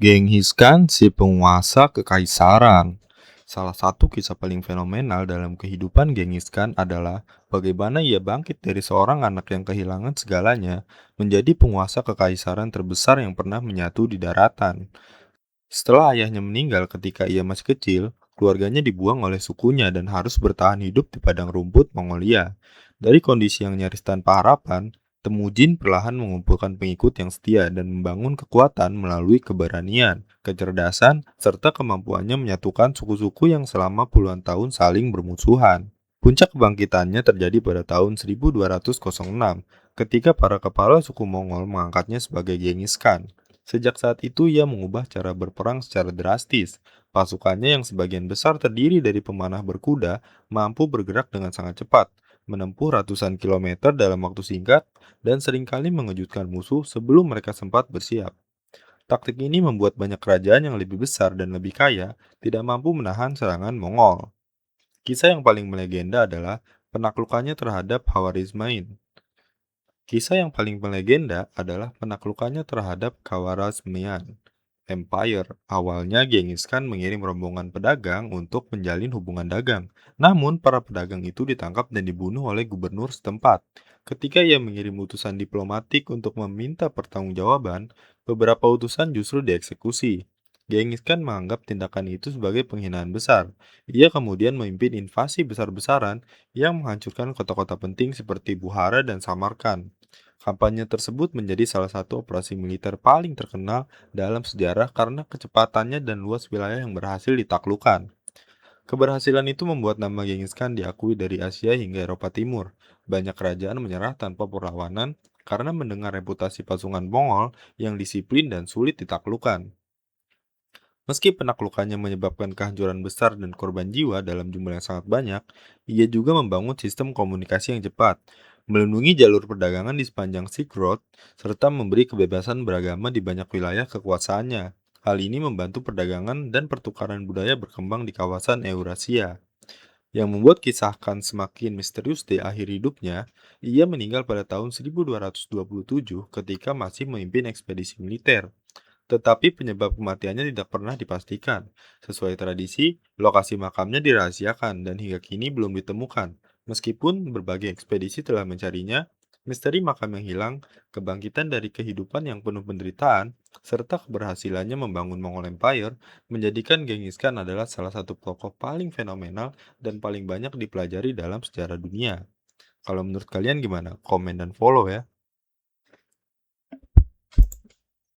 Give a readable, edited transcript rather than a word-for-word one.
Genghis Khan, si penguasa kekaisaran. Salah satu kisah paling fenomenal dalam kehidupan Genghis Khan adalah bagaimana ia bangkit dari seorang anak yang kehilangan segalanya menjadi penguasa kekaisaran terbesar yang pernah menyatu di daratan. Setelah ayahnya meninggal ketika ia masih kecil, keluarganya dibuang oleh sukunya dan harus bertahan hidup di padang rumput Mongolia. Dari kondisi yang nyaris tanpa harapan, Temujin perlahan mengumpulkan pengikut yang setia dan membangun kekuatan melalui keberanian, kecerdasan, serta kemampuannya menyatukan suku-suku yang selama puluhan tahun saling bermusuhan. Puncak kebangkitannya terjadi pada tahun 1206, ketika para kepala suku Mongol mengangkatnya sebagai Genghis Khan. Sejak saat itu ia mengubah cara berperang secara drastis. Pasukannya yang sebagian besar terdiri dari pemanah berkuda mampu bergerak dengan sangat cepat, menempuh ratusan kilometer dalam waktu singkat, dan seringkali mengejutkan musuh sebelum mereka sempat bersiap. Taktik ini membuat banyak kerajaan yang lebih besar dan lebih kaya tidak mampu menahan serangan Mongol. Kisah yang paling melegenda adalah penaklukannya terhadap Khawarizmain. Kisah yang paling melegenda adalah penaklukannya terhadap Khawarazmian Empire. Awalnya Genghis Khan mengirim rombongan pedagang untuk menjalin hubungan dagang. Namun para pedagang itu ditangkap dan dibunuh oleh gubernur setempat. Ketika ia mengirim utusan diplomatik untuk meminta pertanggungjawaban, beberapa utusan justru dieksekusi. Genghis Khan menganggap tindakan itu sebagai penghinaan besar. Ia kemudian memimpin invasi besar-besaran yang menghancurkan kota-kota penting seperti Bukhara dan Samarkand. Kampanye tersebut menjadi salah satu operasi militer paling terkenal dalam sejarah karena kecepatannya dan luas wilayah yang berhasil ditaklukkan. Keberhasilan itu membuat nama Genghis Khan diakui dari Asia hingga Eropa Timur. Banyak kerajaan menyerah tanpa perlawanan karena mendengar reputasi pasukan Mongol yang disiplin dan sulit ditaklukkan. Meski penaklukannya menyebabkan kehancuran besar dan korban jiwa dalam jumlah yang sangat banyak, ia juga membangun sistem komunikasi yang cepat, melindungi jalur perdagangan di sepanjang Silk Road, serta memberi kebebasan beragama di banyak wilayah kekuasaannya. Hal ini membantu perdagangan dan pertukaran budaya berkembang di kawasan Eurasia. Yang membuat kisah Khan semakin misterius di akhir hidupnya, ia meninggal pada tahun 1227 ketika masih memimpin ekspedisi militer. Tetapi penyebab kematiannya tidak pernah dipastikan. Sesuai tradisi, lokasi makamnya dirahasiakan dan hingga kini belum ditemukan. Meskipun berbagai ekspedisi telah mencarinya, misteri makam yang hilang, kebangkitan dari kehidupan yang penuh penderitaan, serta keberhasilannya membangun Mongol Empire menjadikan Genghis Khan adalah salah satu tokoh paling fenomenal dan paling banyak dipelajari dalam sejarah dunia. Kalau menurut kalian gimana? Komen dan follow ya.